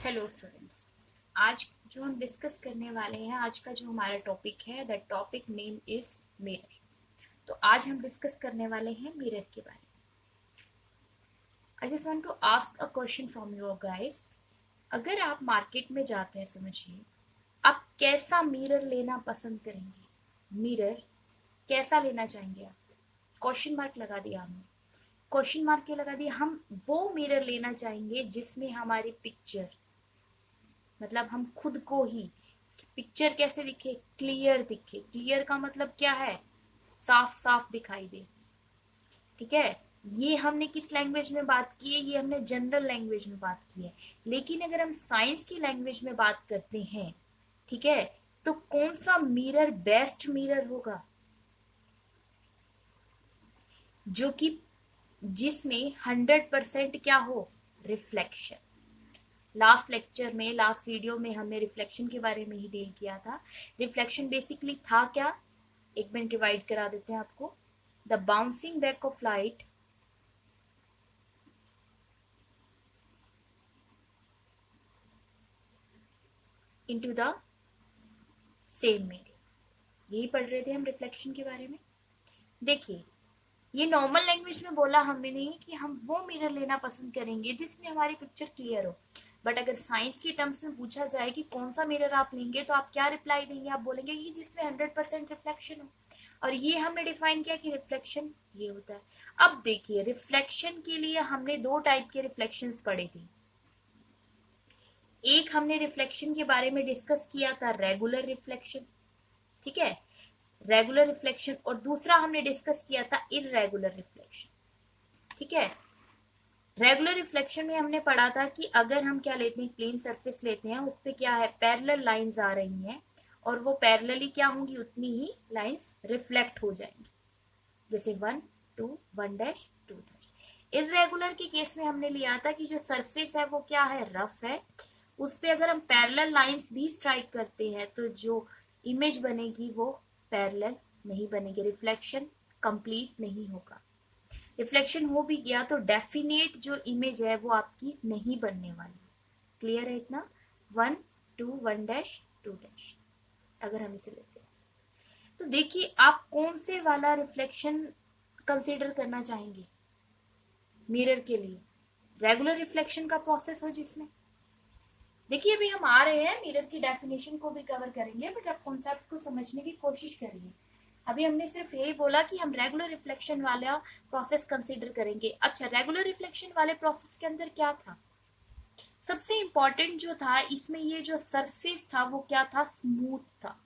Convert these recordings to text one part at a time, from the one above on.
Hello students. आज जो हम डिस्कस करने वाले हैं, आज का जो हमारा टॉपिक है, the topic name is mirror. तो आज हम डिस्कस करने वाले हैं मिरर के बारे में। I just want to ask a question from you guys. अगर आप मार्केट में जाते हैं, समझिए, आप कैसा मिरर लेना पसंद करेंगे? मिरर कैसा लेना चाहेंगे आप? क्वेश्चन मार्क लगा दिया हमने। क्वेश्चन मार्क क्यों लगा दिया? हम वो मिरर लेना चाहेंगे जिसमें हमारी पिक्चर, मतलब हम खुद को ही, पिक्चर कैसे दिखे? क्लियर दिखे। क्लियर का मतलब क्या है? साफ साफ दिखाई दे। ठीक है। ये हमने किस लैंग्वेज में बात की है? ये हमने जनरल लैंग्वेज में बात की है। लेकिन अगर हम साइंस की लैंग्वेज में बात करते हैं, ठीक है, तो कौन सा मिरर बेस्ट मिरर होगा? जो कि जिसमें 100% क्या हो? रिफ्लेक्शन। लास्ट लेक्चर में, लास्ट वीडियो में हमने रिफ्लेक्शन के बारे में ही डील किया था। रिफ्लेक्शन बेसिकली था क्या? एक मिनट डिवाइड करा देते हैं आपको। The bouncing back of light into the same medium, यही पढ़ रहे थे हम रिफ्लेक्शन के बारे में। देखिए, ये नॉर्मल लैंग्वेज में बोला हमने नहीं कि हम वो मिरर लेना पसंद करेंगे जिसमें हमारी पिक्चर क्लियर हो। बट अगर साइंस की टर्म्स में पूछा जाए कि कौन सा मिरर आप लेंगे, तो आप क्या रिप्लाई देंगे? आप बोलेंगे कि जिसमें 100% रिफ्लेक्शन हो। और ये हमने डिफाइन किया कि रिफ्लेक्शन ये होता है। अब देखिए, रिफ्लेक्शन के लिए हमने दो टाइप के रिफ्लेक्शंस पढ़े थे। एक हमने रिफ्लेक्शन के बारे में डिस्कस किया था, रेगुलर रिफ्लेक्शन। ठीक है, रेगुलर रिफ्लेक्शन। और दूसरा हमने डिस्कस किया था इररेगुलर रिफ्लेक्शन। ठीक है। रेगुलर रिफ्लेक्शन में हमने पढ़ा था कि अगर हम क्या लेते हैं, प्लेन सरफेस लेते हैं, उस पर क्या है, पैरेलल लाइंस आ रही हैं, और वो पैरेलली क्या होंगी, उतनी ही लाइंस रिफ्लेक्ट हो जाएंगी। जैसे 1 2 1 डैश 2 डैश। इरेगुलर के केस में हमने लिया था कि जो सरफेस है वो क्या है, रफ है। उस पे अगर हम पैरेलल लाइंस भी स्ट्राइक करते हैं तो जो इमेज बनेगी वो पैरेलल नहीं बनेगी, रिफ्लेक्शन कंप्लीट नहीं होगा। रिफ्लेक्शन हो भी गया तो डेफिनेट जो इमेज है वो आपकी नहीं बनने वाली। क्लियर है इतना? 1 2 1 डैश 2 डैश, अगर हम इसे लेते हैं तो देखिए, आप कौन से वाला रिफ्लेक्शन कंसीडर करना चाहेंगे मिरर के लिए? रेगुलर रिफ्लेक्शन का प्रोसेस हो जिसमें, देखिए, अभी हम आ रहे हैं मिरर की डेफिनेशन को भी कवर करेंगे, बट आप कॉन्सेप्ट को समझने की कोशिश करिए। अभी हमने सिर्फ यही बोला कि हम रेगुलर रिफ्लेक्शन वाला प्रोसेस कंसीडर करेंगे। अच्छा, रेगुलर रिफ्लेक्शन वाले प्रोसेस के अंदर क्या था? सबसे इंपॉर्टेंट जो था इसमें, ये जो सरफेस था वो क्या था, स्मूथ था।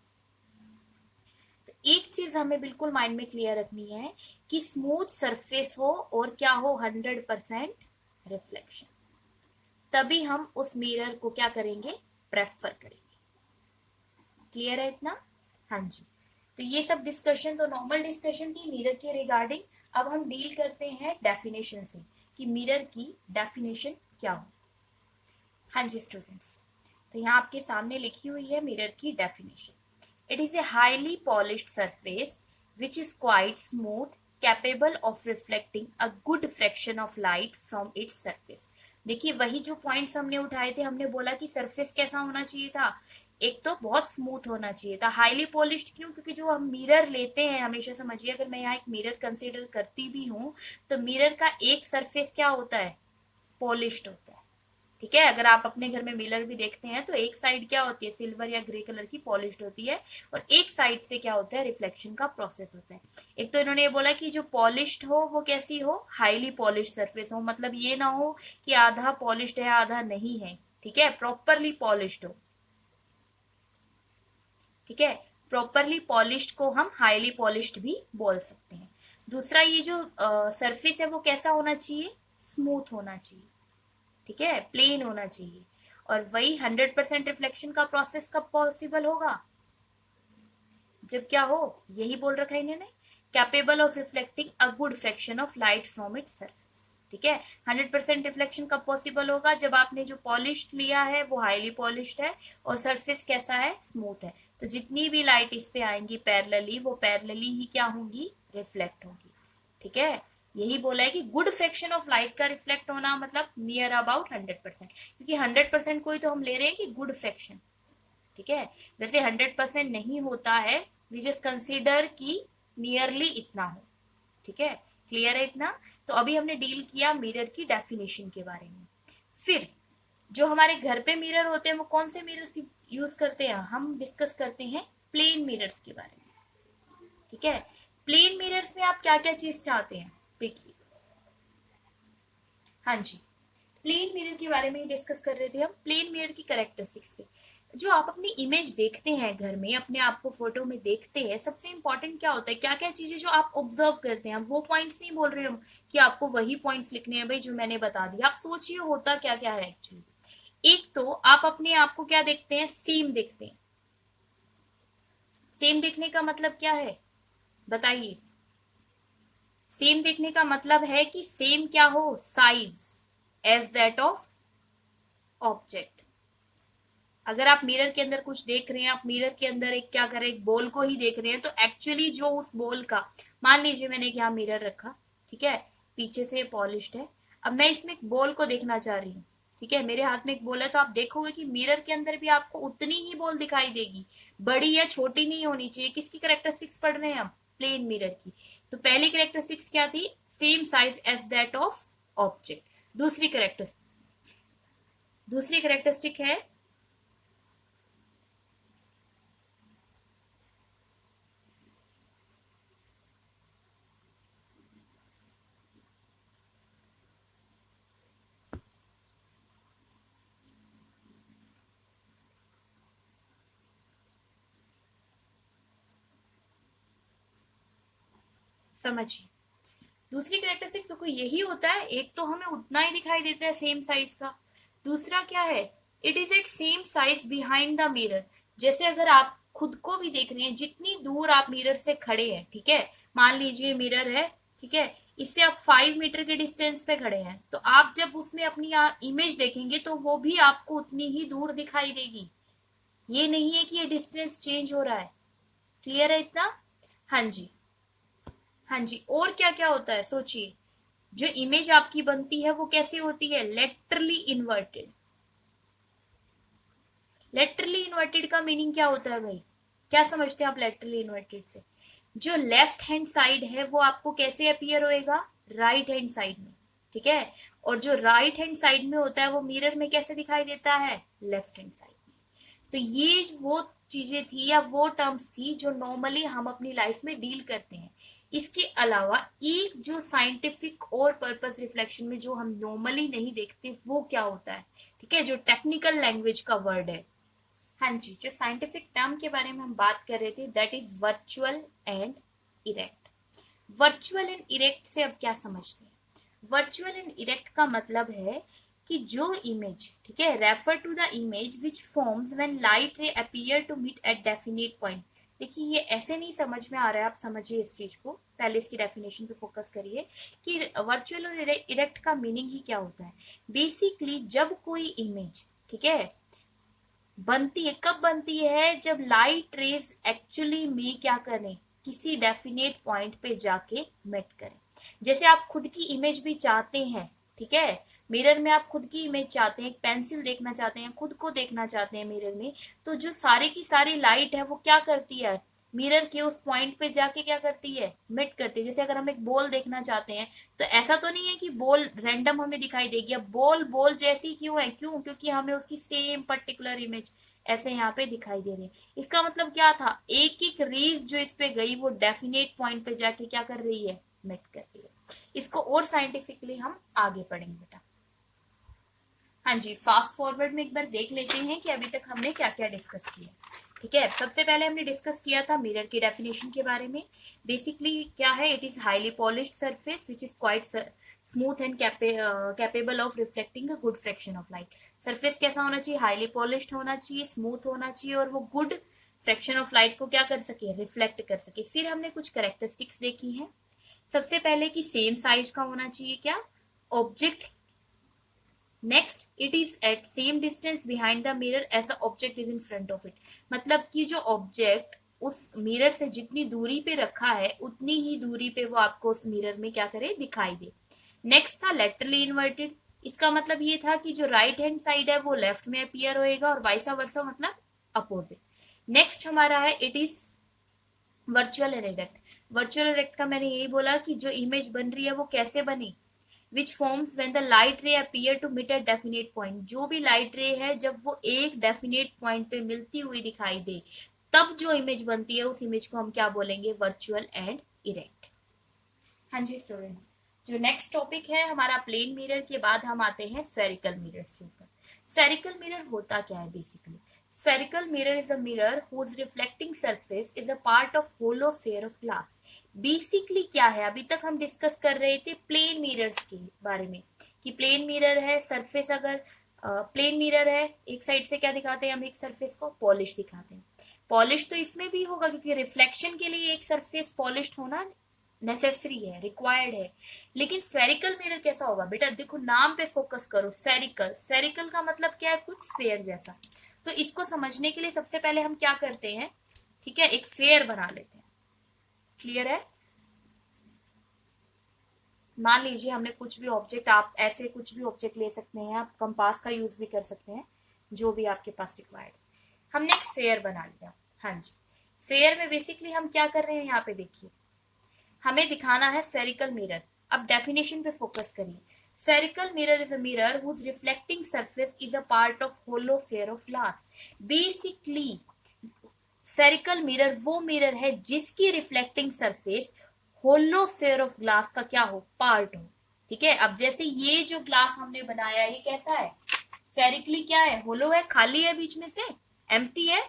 तो एक चीज हमें बिल्कुल माइंड में क्लियर रखनी है कि स्मूथ सरफेस हो और क्या हो, 100% रिफ्लेक्शन, तभी हम उस मिरर को क्या करेंगे, प्रेफर करेंगे। क्लियर है इतना? हाँ जी। तो ये सब डिस्कशन तो नॉर्मल डिस्कशन थी मिरर के रिगार्डिंग। अब हम डील करते हैं डेफिनेशन से कि मिरर की डेफिनेशन क्या हो। हाँ जी स्टूडेंट्स, तो यहाँ आपके सामने लिखी हुई है मिरर की definition. It is a highly polished surface which is quite smooth, capable of reflecting a good fraction of light from its surface. देखिए, वही जो पॉइंट्स हमने उठाए थे, हमने बोला कि सरफेस कैसा होना चाहिए था, एक तो बहुत स्मूथ होना चाहिए था। हाईली पॉलिश्ड क्यों? क्योंकि जो हम मिरर लेते हैं, हमेशा समझिए, अगर मैं यहाँ एक मिरर कंसीडर करती भी हूँ तो मिरर का एक सरफेस क्या होता है, पॉलिश्ड होता है। ठीक है। अगर आप अपने घर में मिरर भी देखते हैं तो एक साइड क्या होती है, सिल्वर या ग्रे कलर की पॉलिश्ड होती है, और एक साइड से क्या होता है, रिफ्लेक्शन का प्रोसेस होता है। एक तो इन्होंने ये बोला कि जो पॉलिश्ड हो वो कैसी हो, हाईली पॉलिश्ड सरफेस हो, मतलब ये ना हो कि आधा पॉलिश्ड है आधा नहीं है। ठीक है, प्रॉपरली पॉलिश्ड हो। ठीक है, प्रॉपरली पॉलिश्ड को हम हाईली पॉलिश्ड भी बोल सकते हैं। दूसरा, ये जो सरफेस है वो कैसा होना चाहिए, स्मूथ होना चाहिए। ठीक है, प्लेन होना चाहिए। और वही 100% रिफ्लेक्शन का प्रोसेस कब पॉसिबल होगा, जब क्या हो, यही बोल रखा है इन्होंने, capable of reflecting a good fraction of light from its surface. ठीक है, 100% रिफ्लेक्शन कब पॉसिबल होगा, जब आपने जो पॉलिश लिया है वो हाईली पॉलिश्ड है और सरफेस कैसा है, स्मूथ है। तो जितनी भी लाइट इस पे आएंगी पैरेलली, वो पैरेलली ही क्या होंगी, रिफ्लेक्ट होंगी। ठीक है, यही बोला है कि गुड फ्रैक्शन ऑफ लाइट का रिफ्लेक्ट होना मतलब नियर अबाउट 100%, क्योंकि 100% कोई तो हम ले रहे हैं कि गुड फ्रैक्शन, ठीक है। वैसे 100% नहीं होता है, वी जस्ट कंसीडर कि नियरली इतना हो, ठीक है। क्लियर है इतना? तो अभी हमने डील किया मिरर की डेफिनेशन के बारे में। फिर जो हमारे घर पे मिरर होते हैं वो कौन से मिरर्स यूज करते हैं, हम डिस्कस करते हैं प्लेन मिरर्स के बारे में, ठीक है। प्लेन मिरर्स में आप क्या क्या चीज चाहते हैं, देखिए। हाँ जी, प्लेन मिरर के बारे में ही डिस्कस कर रहे थे हम। प्लेन मिरर की कैरेक्टरिस्टिक्स थे, जो आप अपनी इमेज देखते हैं घर में, अपने आप को फोटो में देखते हैं, सबसे इंपॉर्टेंट क्या होता है, क्या क्या चीजें जो आप ऑब्जर्व करते हैं। वो पॉइंट्स नहीं बोल रहे हम कि आपको वही पॉइंट्स लिखने हैं भाई जो मैंने बता दिया, आप सोचिए होता क्या क्या है एक्चुअली। एक तो आप अपने आप को क्या देखते हैं, सेम देखते हैं। सेम देखने का मतलब क्या है बताइए। सेम देखने का मतलब है कि सेम क्या हो, size as that of object. अगर आप मिरर के अंदर कुछ देख रहे हैं, आप मिरर के अंदर एक क्या कर रहे हैं, एक बॉल को ही देख रहे हैं, तो एक्चुअली जो उस बॉल का, मान लीजिए मैंने यहाँ मिरर रखा, ठीक है, पीछे से पॉलिश्ड है। अब मैं इसमें एक बॉल को देखना चाह रही हूँ, ठीक है, मेरे हाथ में एक बॉल है, तो आप देखोगे कि मिरर के अंदर भी आपको उतनी ही बॉल दिखाई देगी, बड़ी या छोटी नहीं होनी चाहिए। किसकी करेक्टरिस्टिक्स पढ़ रहे हैं हम, प्लेन मिरर की। तो पहली करेक्टरिस्टिक्स क्या थी, same size as that of object. दूसरी करेक्टरिस्टिक है, समझिए, दूसरी कैरेक्टरिस्टिक्स देखो यही होता है। एक तो हमें उतना ही दिखाई देता है सेम साइज का, दूसरा क्या है, it is at same size behind the mirror. जैसे अगर आप खुद को भी देख रहे हैं, जितनी दूर आप मिरर से खड़े हैं, ठीक है, मान लीजिए मिरर है, ठीक है, इससे आप 5 मीटर के डिस्टेंस पे खड़े हैं, तो आप जब उसमें अपनी इमेज देखेंगे तो वो भी आपको उतनी ही दूर दिखाई देगी। ये नहीं है कि ये डिस्टेंस चेंज हो रहा है। क्लियर है इतना? हाँ जी, हाँ जी। और क्या क्या होता है सोचिए, जो इमेज आपकी बनती है वो कैसे होती है, लेटरली इन्वर्टेड। लेटरली इन्वर्टेड का मीनिंग क्या होता है भाई, क्या समझते हैं आप लेटरली इन्वर्टेड से? जो लेफ्ट हैंड साइड है वो आपको कैसे अपीयर होएगा, राइट हैंड साइड में, ठीक है। और जो राइट हैंड साइड में होता है वो मिरर में कैसे दिखाई देता है, लेफ्ट हैंड साइड में। तो ये वो चीजें थी या वो टर्म्स थी जो नॉर्मली हम अपनी लाइफ में डील करते हैं। इसके अलावा एक जो साइंटिफिक और पर्पस रिफ्लेक्शन में जो हम नॉर्मली नहीं देखते वो क्या होता है, ठीक है, जो टेक्निकल लैंग्वेज का वर्ड है। हाँ जी, जो साइंटिफिक टर्म के बारे में हम बात कर रहे थे that is virtual and erect. Virtual and erect से अब क्या समझते हैं, वर्चुअल एंड इरेक्ट का मतलब है कि जो इमेज, ठीक है, refer to the image which forms when light ray appear to meet at definite point. देखिए ये ऐसे नहीं समझ में आ रहा है, आप समझिए इस चीज को, पहले इसकी डेफिनेशन पे फोकस करिए कि वर्चुअल और इरेक्ट का मीनिंग ही क्या होता है। बेसिकली जब कोई इमेज, ठीक है, बनती है, कब बनती है, जब लाइट रेज एक्चुअली में क्या करें, किसी डेफिनेट पॉइंट पे जाके मेट करें। जैसे आप खुद की इमेज भी चाहते हैं, ठीक है, मिरर में आप खुद की इमेज चाहते हैं, एक पेंसिल देखना चाहते हैं, खुद को देखना चाहते हैं मिरर में, तो जो सारी की सारी लाइट है वो क्या करती है, मिरर के उस पॉइंट पे जाके क्या करती है, मिट करती है। जैसे अगर हम एक बॉल देखना चाहते हैं तो ऐसा तो नहीं है कि बॉल रैंडम हमें दिखाई देगी, अब बॉल बॉल जैसी क्यों है, क्यों, क्योंकि हमें उसकी सेम पर्टिकुलर इमेज ऐसे यहाँ पे दिखाई दे रही है। इसका मतलब क्या था, एक एक रेज जो इस पे गई वो डेफिनेट पॉइंट पे जाके क्या कर रही है, मिट कर रही है। इसको और साइंटिफिकली हम आगे पढ़ेंगे बेटा। हाँ जी, फास्ट फॉरवर्ड में एक बार देख लेते हैं कि अभी तक हमने क्या क्या डिस्कस किया। ठीक है, सबसे पहले हमने डिस्कस किया था मिरर की डेफिनेशन के बारे में। बेसिकली क्या है, it is highly polished surface which is quite smooth and capable of reflecting a good fraction of light. Surface कैसा होना चाहिए, हाईली पॉलिश्ड होना चाहिए, स्मूथ होना चाहिए, और वो गुड फ्रैक्शन ऑफ लाइट को क्या कर सके, रिफ्लेक्ट कर सके। फिर हमने कुछ कैरेक्टरिस्टिक्स देखी हैं। सबसे पहले कि सेम साइज का होना चाहिए क्या, object. Next, it is at same distance behind the mirror as the object is in front of it. मतलब कि जो ऑब्जेक्ट उस मिरर से जितनी दूरी पे रखा है उतनी ही दूरी पे वो आपको उस मिरर में क्या करे, दिखाई दे। नेक्स्ट था लेटरली इन्वर्टेड। इसका मतलब ये था कि जो राइट हैंड साइड है वो लेफ्ट में अपीयर होएगा और वाइसा वर्सा मतलब अपोजिट। नेक्स्ट हमारा है it is virtual erect. Virtual erect का मैंने यही बोला कि जो इमेज बन रही है वो कैसे बनी, which forms when the light ray appear to meet a definite point। जो भी लाइट रे है जब वो एक डेफिनेट पॉइंट पे मिलती हुई दिखाई दे तब जो इमेज बनती है उस इमेज को हम क्या बोलेंगे, वर्चुअल एंड इरेक्ट। हाँ जी स्टूडेंट, जो नेक्स्ट टॉपिक है हमारा प्लेन मिरर के बाद हम आते हैं स्फेरिकल मिरर्स के ऊपर। स्फेरिकल मिरर होता क्या है basically? Spherical mirror is a mirror whose reflecting surface is a part of hollow sphere of glass। Basically क्या है, अभी तक हम डिस्कस कर रहे थे प्लेन मिरर्स के बारे में कि प्लेन मिरर है, सरफेस अगर प्लेन मिरर है एक साइड से क्या दिखाते हैं हम, एक सरफेस को पॉलिश दिखाते हैं। पॉलिश तो इसमें भी होगा क्योंकि रिफ्लेक्शन के लिए एक सरफेस पॉलिश होना नेसेसरी है, रिक्वायर्ड है। लेकिन स्फेरिकल मिरर कैसा होगा बेटा, देखो नाम पे फोकस करो, स्फेरिकल। स्फेरिकल का मतलब क्या है, कुछ स्फेयर जैसा। तो इसको समझने के लिए सबसे पहले हम क्या करते हैं, ठीक है, एक स्फेयर बना लेते हैं। क्लियर है? मान लीजिए हमने कुछ भी ऑब्जेक्ट, आप ऐसे कुछ भी ऑब्जेक्ट ले सकते हैं, आप कंपास का यूज भी कर सकते हैं, जो भी आपके पास रिक्वायर्ड। हमने एक स्फेयर बना लिया। हाँ जी, स्फेयर में बेसिकली हम क्या कर रहे हैं, यहाँ पे देखिए हमें दिखाना है स्फेरिकल मिरर। अब डेफिनेशन पे फोकस करिए। Spherical mirror is a mirror whose reflecting surface is a part of hollow sphere of glass। Basically, spherical mirror वो मिरर है जिसकी reflecting surface hollow sphere of glass का क्या हो, पार्ट हो। ठीक है, अब जैसे ये जो ग्लास हमने बनाया है ये कैसा है, स्फेरिकली क्या है, होलो है, खाली है, बीच में से एम्प्टी है।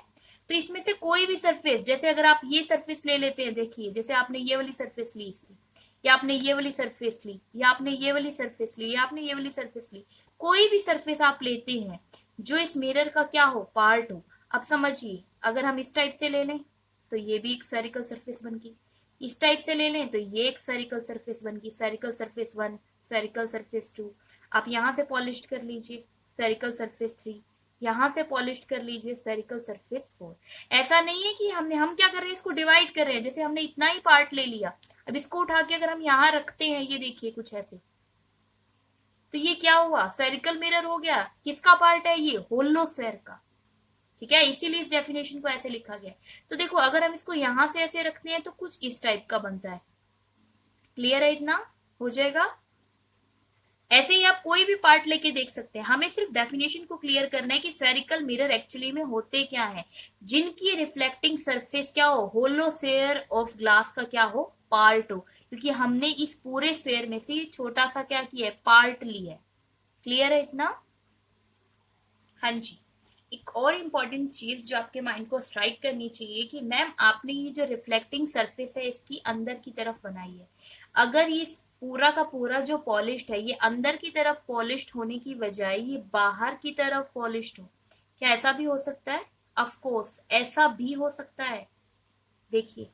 तो इसमें से कोई भी सरफेस, जैसे अगर आप ये सरफेस ले लेते हैं, देखिए जैसे आपने ये वाली सरफेस ली इसकी, या आपने ये वाली सरफेस ली, या आपने ये वाली सरफेस ली, या आपने ये वाली सरफेस ली, कोई भी सरफेस आप लेते हैं जो इस मिरर का क्या हो, पार्ट हो। अब समझिए, अगर हम इस टाइप से ले लें तो ये भी एक स्फेरिकल सरफेस बन गई, इस टाइप से ले लें तो ये एक स्फेरिकल सरफेस बन गई, स्फेरिकल सरफेस 1, स्फेरिकल सरफेस 2। आप यहां से पॉलिश कर लीजिए, स्फेरिकल सरफेस 3, यहां से पॉलिश कर लीजिए, स्फेरिकल सरफेस 4। ऐसा नहीं है कि हम क्या कर रहे हैं, इसको डिवाइड कर रहे हैं, जैसे हमने इतना ही पार्ट ले लिया, अब इसको उठा के अगर हम यहाँ रखते हैं, ये देखिए कुछ ऐसे, तो ये क्या हुआ, स्फेरिकल मिरर हो गया। किसका पार्ट है ये, होलो स्फेयर का। ठीक है, इसीलिए इस डेफिनेशन को ऐसे लिखा गया। तो देखो अगर हम इसको यहां से ऐसे रखते हैं तो कुछ इस टाइप का बनता है। क्लियर है, इतना हो जाएगा। ऐसे ही आप कोई भी पार्ट लेके देख सकते हैं, हमें सिर्फ डेफिनेशन को क्लियर करना है कि स्फेरिकल मिरर एक्चुअली में होते क्या है, जिनकी रिफ्लेक्टिंग सरफेस क्या हो, होलो स्फेयर ऑफ ग्लास का क्या हो, पार्ट हो। क्योंकि हमने इस पूरे स्फेयर में से छोटा सा क्या किया है, पार्ट लिया है। क्लियर है इतना? हाँ जी, एक और इम्पॉर्टेंट चीज जो आपके माइंड को स्ट्राइक करनी चाहिए कि मैम आपने ये जो रिफ्लेक्टिंग सरफेस है इसकी अंदर की तरफ बनाई है, अगर ये पूरा का पूरा जो पॉलिश्ड है ये अंदर की तरफ पॉलिश्ड होने की बजाय ये बाहर की तरफ पॉलिश्ड हो, क्या ऐसा भी हो सकता है? ऑफ कोर्स ऐसा भी हो सकता है। देखिए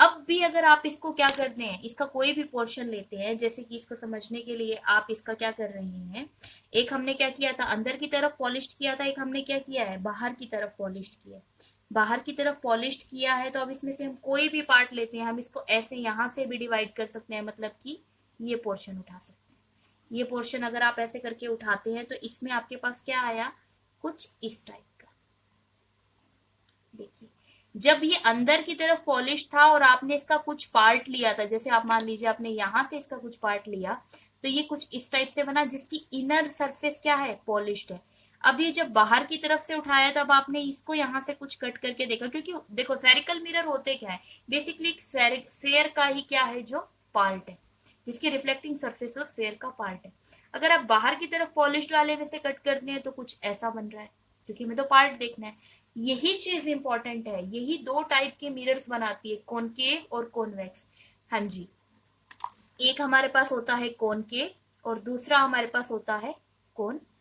अब भी अगर आप इसको क्या करते हैं, इसका कोई भी पोर्शन लेते हैं, जैसे कि इसको समझने के लिए आप इसका क्या कर रहे हैं, एक हमने क्या किया था, अंदर की तरफ पॉलिश किया था, एक हमने क्या किया है, बाहर की तरफ पॉलिश किया। बाहर की तरफ पॉलिश किया है तो अब इसमें से हम कोई भी पार्ट लेते हैं, हम इसको ऐसे यहां से भी डिवाइड कर सकते हैं, मतलब कि ये पोर्शन उठा सकते हैं। ये पोर्शन अगर आप ऐसे करके उठाते हैं तो इसमें आपके पास क्या आया, कुछ इस टाइप का। देखिए जब ये अंदर की तरफ पॉलिश था और आपने इसका कुछ पार्ट लिया था, जैसे आप मान लीजिए आपने यहां से इसका कुछ पार्ट लिया, तो ये कुछ इस टाइप से बना जिसकी इनर सरफेस क्या है, पॉलिश्ड है। अब ये जब बाहर की तरफ से उठाया तब आपने इसको यहाँ से कुछ कट करके देखा, क्योंकि देखो स्फेरिकल मिरर होते क्या है, बेसिकली स्फेयर का ही क्या है, जो पार्ट है, जिसकी रिफ्लेक्टिंग सरफेस स्फेयर का पार्ट है। अगर आप बाहर की तरफ पॉलिश्ड वाले में से कट करते हैं तो कुछ ऐसा बन रहा है, क्योंकि हमें तो पार्ट देखना है। यही चीज इंपॉर्टेंट है, यही दो टाइप के मिरर्स बनाती है, कॉनकेव और कॉन्वेक्स। हाँ जी, एक हमारे पास होता है कॉनकेव और दूसरा हमारे पास होता है कॉन्वेक्स।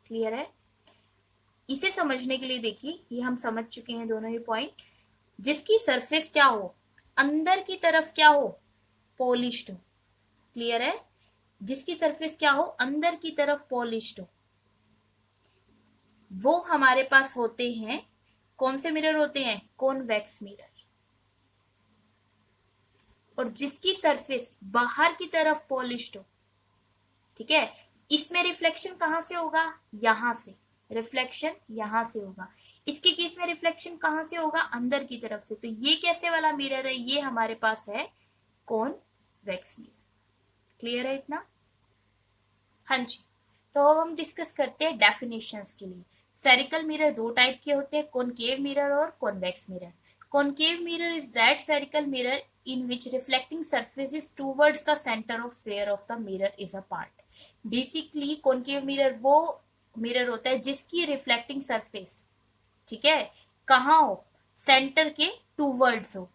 क्लियर है? इसे समझने के लिए देखिए, ये हम समझ चुके हैं दोनों ही पॉइंट, जिसकी सरफेस क्या हो, अंदर की तरफ क्या हो, पॉलिश्ड हो। क्लियर है? जिसकी सरफेस क्या हो, अंदर की तरफ पॉलिश्ड हो, वो हमारे पास होते हैं कौन से मिरर होते हैं? Convex mirror. और जिसकी सरफेस बाहर की तरफ पॉलिश्ड हो, ठीक है, इसमें रिफ्लेक्शन कहां से होगा? यहां से। रिफ्लेक्शन यहां से होगा। इसके केस में रिफ्लेक्शन कहां से होगा? अंदर की तरफ से। तो ये कैसे वाला मिरर है? ये हमारे पास है कॉन्वेक्स मिरर। क्लियर है इतना? हाँ जी। तो अब हम डिस्कस करते हैं डेफिनेशंस के लिए। स्फेरिकल मिरर दो टाइप के होते हैं, कॉनकेव मिरर और convex mirror. Concave mirror is that spherical mirror in which reflecting surface is towards the center of sphere of the mirror is a part. Basically concave mirror वो mirror होता है जिसकी reflecting surface, ठीक है, कहाँ हो? Centre के towards हो।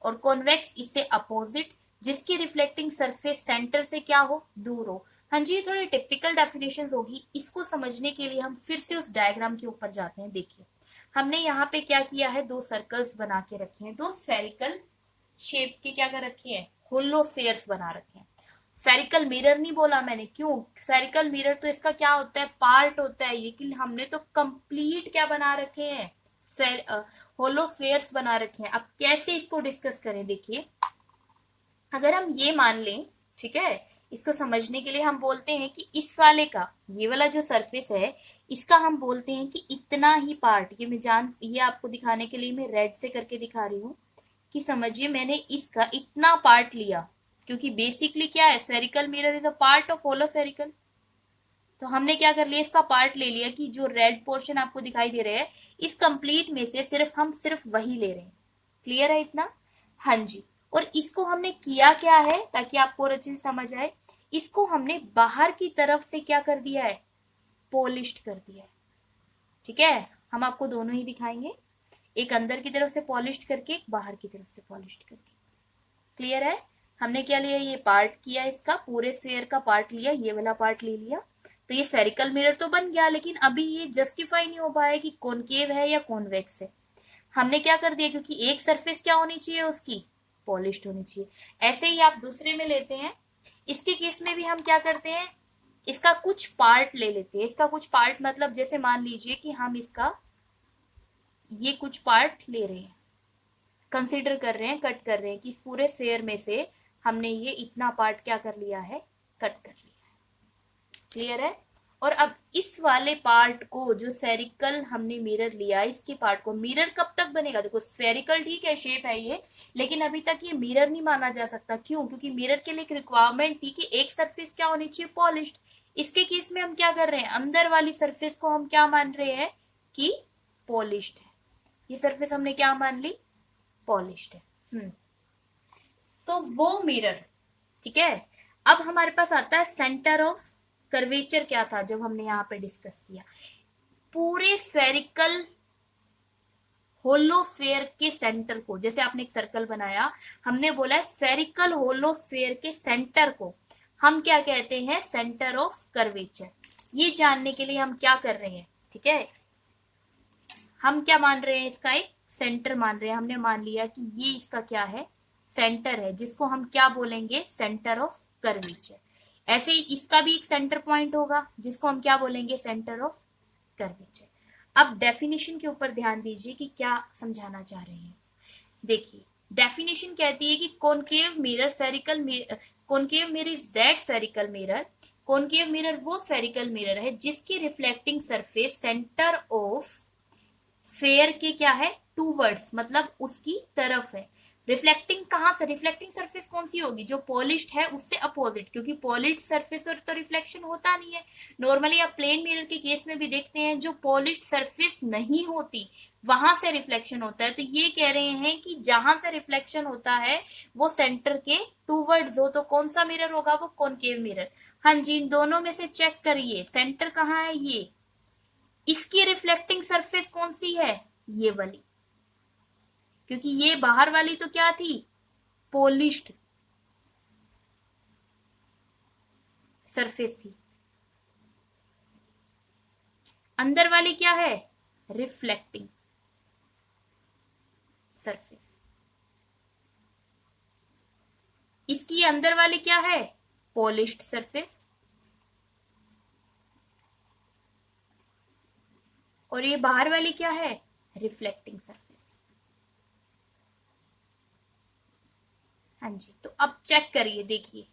और कॉन्वेक्स इससे अपोजिट, जिसकी रिफ्लेक्टिंग सरफेस सेंटर से क्या हो? दूर हो। हाँ जी, ये थोड़ी टिपिकल डेफिनेशन होगी। इसको समझने के लिए हम फिर से उस डायग्राम के ऊपर जाते हैं। देखिए हमने यहाँ पे क्या किया है, दो सर्कल्स बना के रखे हैं, दो स्फेरिकल शेप के क्या कर रखे हैं, होलो स्फेयर्स बना रखे हैं। स्फेरिकल मिरर नहीं बोला मैंने, क्यों? स्फेरिकल मिरर तो इसका क्या होता है, पार्ट होता है, लेकिन हमने तो कंप्लीट क्या बना रखे हैं, होलो स्फेयर्स बना रखे हैं। अब कैसे इसको डिस्कस करें? देखिए अगर हम ये मान लें, ठीक है, इसको समझने के लिए हम बोलते हैं कि इस वाले का, ये वाला जो सरफेस है, इसका हम बोलते हैं कि इतना ही पार्ट, ये आपको दिखाने के लिए मैं रेड से करके दिखा रही हूँ कि समझिए मैंने इसका इतना पार्ट लिया, क्योंकि बेसिकली क्या है, spherical mirror is a part of hollow spherical. तो हमने क्या कर लिया, इसका पार्ट ले लिया कि जो रेड पोर्शन आपको दिखाई दे रहे हैं, इस कंप्लीट में से सिर्फ वही ले रहे हैं। क्लियर है इतना? हाँ जी। और इसको हमने किया क्या है, ताकि आपको और अच्छे से समझ आए, इसको हमने बाहर की तरफ से क्या कर दिया है, पॉलिश्ड कर दिया है। ठीक है, हम आपको दोनों ही दिखाएंगे, एक अंदर की तरफ से पॉलिश्ड करके, एक बाहर की तरफ से पॉलिश्ड करके। क्लियर है? हमने क्या लिया, ये पार्ट किया, इसका पूरे स्फेयर का पार्ट लिया, ये वाला पार्ट ले लिया, तो ये स्फेरिकल मिरर तो बन गया, लेकिन अभी ये जस्टिफाई नहीं हो पाया कि कॉनकेव है या कॉन्वेक्स है। हमने क्या कर दिया, क्योंकि एक सरफेस क्या होनी चाहिए उसकी, पॉलिश्ड होनी चाहिए। ऐसे ही आप दूसरे में लेते हैं, इसके केस में भी हम क्या करते हैं, इसका कुछ पार्ट ले लेते हैं। इसका कुछ पार्ट मतलब जैसे मान लीजिए कि हम इसका ये कुछ पार्ट ले रहे हैं, कंसीडर कर रहे हैं, कट कर रहे हैं कि इस पूरे स्फेयर में से हमने ये इतना पार्ट क्या कर लिया है, कट कर लिया है। क्लियर है? और अब इस वाले पार्ट को, जो स्फेरिकल हमने मिरर लिया, इसके पार्ट को, मिरर कब तक बनेगा? देखो स्फेरिकल ठीक है, शेप है ये, लेकिन अभी तक ये मिरर नहीं माना जा सकता। क्यों? क्योंकि मिरर के लिए एक रिक्वायरमेंट थी कि एक सरफेस क्या होनी चाहिए, पॉलिश्ड। इसके केस में हम क्या कर रहे हैं, अंदर वाली सरफेस को हम क्या मान रहे हैं कि पॉलिश्ड है। ये सरफेस हमने क्या मान ली, पॉलिश्ड है। तो वो मिरर, ठीक है। अब हमारे पास आता है सेंटर ऑफ कर्वेचर। क्या था जब हमने यहाँ पे डिस्कस किया, पूरे स्फेरिकल होलो स्फेयर के सेंटर को, जैसे आपने एक सर्कल बनाया, हमने बोला स्फेरिकल होलो स्फेयर के सेंटर को हम क्या कहते हैं, सेंटर ऑफ कर्वेचर। ये जानने के लिए हम क्या कर रहे हैं, ठीक है, हम क्या मान रहे हैं, इसका एक सेंटर मान रहे हैं। हमने मान लिया कि ये इसका क्या है, सेंटर है, जिसको हम क्या बोलेंगे, सेंटर ऑफ कर्वेचर। ऐसे ही इसका भी एक सेंटर पॉइंट होगा, जिसको हम क्या बोलेंगे, सेंटर ऑफ कर्वेचर। अब डेफिनेशन के ऊपर ध्यान दीजिए कि क्या समझाना चाह रहे हैं। देखिए डेफिनेशन कहती है कि concave mirror spherical mirror, concave mirror is that spherical mirror, concave mirror वो स्फेरिकल मिरर है जिसकी reflecting surface centre of fair के क्या है, टूवर्ड्स, मतलब उसकी तरफ है। रिफ्लेक्टिंग कहां से, रिफ्लेक्टिंग सरफेस कौन सी होगी, जो पॉलिश्ड है उससे अपोजिट, क्योंकि पॉलिश्ड सरफेस पर तो रिफ्लेक्शन होता नहीं है। नॉर्मली आप प्लेन मिरर के केस में भी देखते हैं, जो पॉलिश्ड सरफेस नहीं होती वहां से रिफ्लेक्शन होता है। तो ये कह रहे हैं कि जहां से रिफ्लेक्शन होता है वो सेंटर के टूवर्ड्स हो, तो कौन सा मिरर होगा, वो कॉनकेव मिरर। हाँ जी, इन दोनों में से चेक करिए, सेंटर कहाँ है, ये, इसकी रिफ्लेक्टिंग सरफेस कौन सी है, ये वाली, क्योंकि ये बाहर वाली तो क्या थी, पॉलिश्ड सरफेस थी, अंदर वाली क्या है, रिफ्लेक्टिंग सरफेस। इसकी अंदर वाली क्या है, पॉलिश्ड सरफेस, और ये बाहर वाली क्या है, रिफ्लेक्टिंग सरफेस। हाँ जी, तो अब चेक करिए, देखिए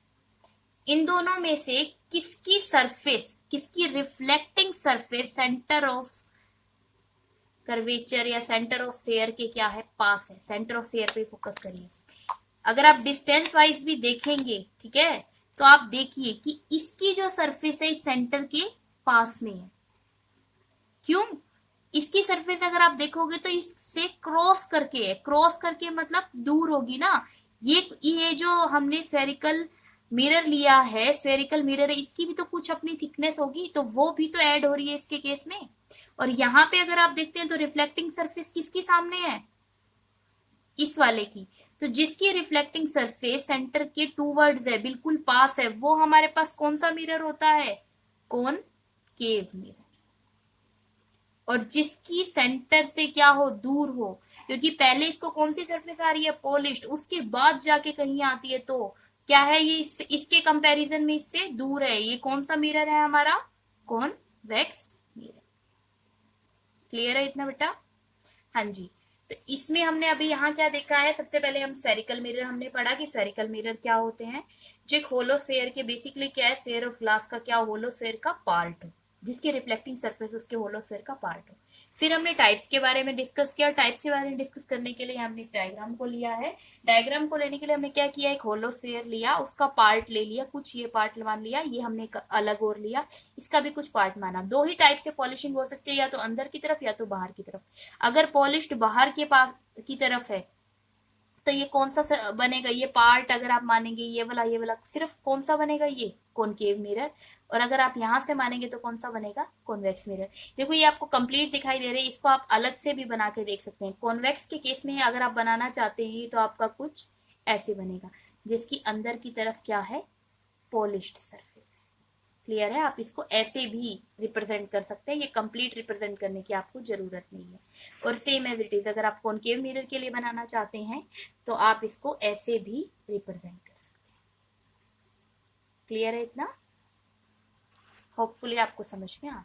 इन दोनों में से किसकी सरफेस, किसकी reflecting surface centre of curvature या सेंटर ऑफ फेयर के क्या है, पास है। सेंटर ऑफ फेयर पे फोकस करिए। अगर आप डिस्टेंस वाइज भी देखेंगे, ठीक है, तो आप देखिए कि इसकी जो सरफेस है सेंटर के पास में है। क्यों? इसकी सरफेस अगर आप देखोगे तो इससे क्रॉस करके है, क्रॉस करके मतलब दूर होगी ना। ये जो हमने स्फेरिकल मिरर लिया है, स्फेरिकल मिरर है, इसकी भी तो कुछ अपनी थिकनेस होगी, तो वो भी तो ऐड हो रही है इसके केस में। और यहाँ पे अगर आप देखते हैं तो रिफ्लेक्टिंग सरफेस किसकी सामने है, इस वाले की। तो जिसकी रिफ्लेक्टिंग सरफेस सेंटर के टूवर्ड्स है, बिल्कुल पास है, वो हमारे पास कौन सा मिरर होता है, कॉनकेव मिरर। और जिसकी सेंटर से क्या हो, दूर हो, क्योंकि पहले इसको कौन सी सरफेस आ रही है, पॉलिश्ड, उसके बाद जाके कहीं आती है, तो क्या है ये इसके कंपैरिजन में इससे दूर है। ये कौन सा मिरर है हमारा, कॉन्वेक्स मिरर। क्लियर है इतना बेटा? हाँ जी, तो इसमें हमने अभी यहाँ क्या देखा है, सबसे पहले हम स्फेरिकल मिरर हमने पढ़ा कि स्फेरिकल मिरर क्या होते हैं। जो एक होलो स्फेयर के बेसिकली क्या है, स्फेयर ऑफ ग्लास का क्या, होलो स्फेयर का पार्ट हो, जिसकी रिफ्लेक्टिंग सरफेस उसके होलो स्फेयर का पार्ट हो। फिर हमने टाइप्स के बारे में डिस्कस किया। टाइप्स के बारे में डिस्कस करने के लिए हमने डायग्राम को लिया है। डायग्राम को लेने के लिए हमने क्या किया, एक होलो स्फेयर लिया, उसका पार्ट ले लिया, कुछ ये पार्ट मान लिया, ये हमने अलग और लिया, इसका भी कुछ पार्ट माना। दो ही टाइप से पॉलिशिंग हो सकती है, या तो अंदर की तरफ या तो बाहर की तरफ। अगर पॉलिश्ड बाहर के पास की तरफ है तो ये कौन सा बनेगा, ये पार्ट अगर आप मानेंगे ये वाला सिर्फ कौन सा बनेगा, ये कॉनकेव मिरर। और अगर आप यहां से मानेंगे तो कौन सा बनेगा, कॉन्वेक्स मिरर। देखो ये आपको कंप्लीट दिखाई दे रहे हैं, इसको आप अलग से भी बना के देख सकते हैं। कॉन्वेक्स के केस में अगर आप बनाना चाहते हैं तो आपका कुछ ऐसे बनेगा, जिसकी अंदर की तरफ क्या है, पॉलिश्ड सरफेस। क्लियर है? आप इसको ऐसे भी रिप्रेजेंट कर सकते हैं, ये कंप्लीट रिप्रेजेंट करने की आपको जरूरत नहीं है। और सेम एज इट इज, अगर आप कॉनकेव मिरर के लिए बनाना चाहते हैं तो आप इसको ऐसे भी रिप्रेजेंट कर सकते हैं। क्लियर है इतना? होपफुली आपको समझ में आ